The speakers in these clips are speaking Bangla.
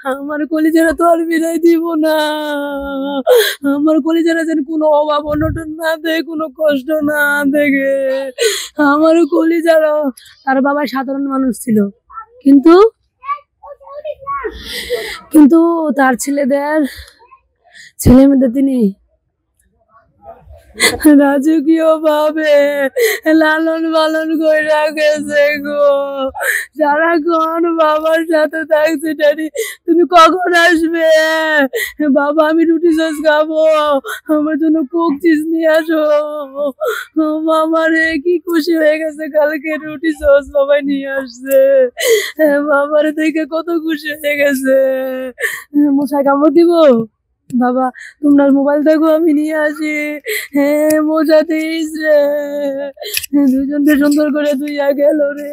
আমার কলিজারা তো আর বিদায় দিব না। আমার কলিজারা যেন কোনো অভাব অনটন না দেয়, কোনো কষ্ট না দেখে। আমার কলিজারা, তার বাবা সাধারণ মানুষ ছিল, কিন্তু কিন্তু তার ছেলে মেয়েদের তিনি রাজকীয় ভাবে লালন পালন করে রাখেছে গো। সারাক্ষণ বাবার সাথে থাকছে, ড্যাডি তুমি কখন আসবে? বাবা আমি রুটি সস খাবো, আমার জন্য কোক চিজ নিয়ে আসো। বাবা রে কি খুশি হয়ে গেছে, কালকে রুটি সস বাবা নিয়ে আসছে। বাবার দেখে কত খুশি হয়ে গেছে। মশাই কামড় দিব? বাবা তোমরা মোবাইল দেখো, আমি নিয়ে আসি। হ্যাঁ মজা দিস রে, দুজনকে সুন্দর করে তুইয়া গেল রে,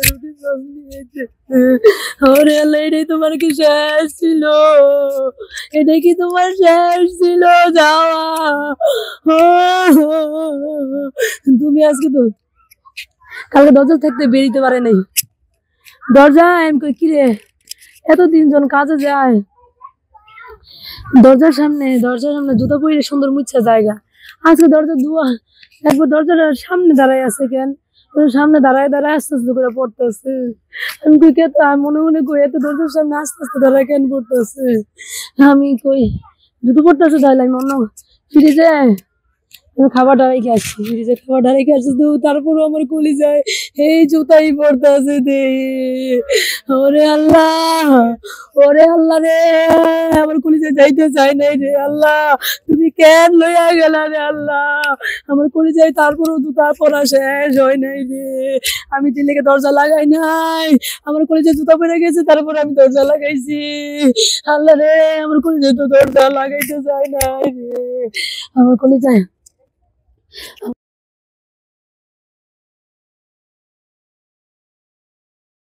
রুটি সস নিয়েছে। ওরে আল্লাহ, এটাই তোমার কি শেষ ছিল? এটাই কি তোমার শেষ ছিল যাওয়া? তুমি আজকে তো কালকে দরজা থাকতে বেরিতে পারে নাই। দরজা আমি কই কিরে, এত তিনজন কাজে যায়, দরজার সামনে জুতো পরে সুন্দর মুচ্ছা জায়গা, আজকে দরজা দুয়া একবার দরজাটার সামনে দাঁড়ায় আছে কেন? সামনে দাঁড়ায় আস্তে আস্তে করে পড়তেছে। আমি কই কে, আমি মনে মনে কই এত দরজার সামনে আস্তে আস্তে দাঁড়ায় কেন পড়তেছে? আমি কই জুতো পড়তেছে, তাহলে আমি অন্য ফ্রিজে খাবারটা রেখে আসছি, ফ্রিজে খাবারটা রেখে আসছি, তো তারপরও আমার কলিজায় এই জুতাই পড়তেছে দে। ওরে আল্লাহ, ওরে আল্লাহ রে, আমার কলিজা যাইতে চাই নাই রে আল্লাহ, তুমি কেন লইয়া গেলা রে আল্লাহ? আমার কলিজায় তারপরও জুতা পরা শেষ হয় নাই রে। আমি দিলেকে দরজা লাগাই নাই, আমার কলিজায় জুতা পরে গেছে, তারপর আমি দরজা লাগাইছি। আল্লাহ রে, আমার কলিজায় তো দরজা লাগাইতে চাই নাই রে, আমার কলিজায়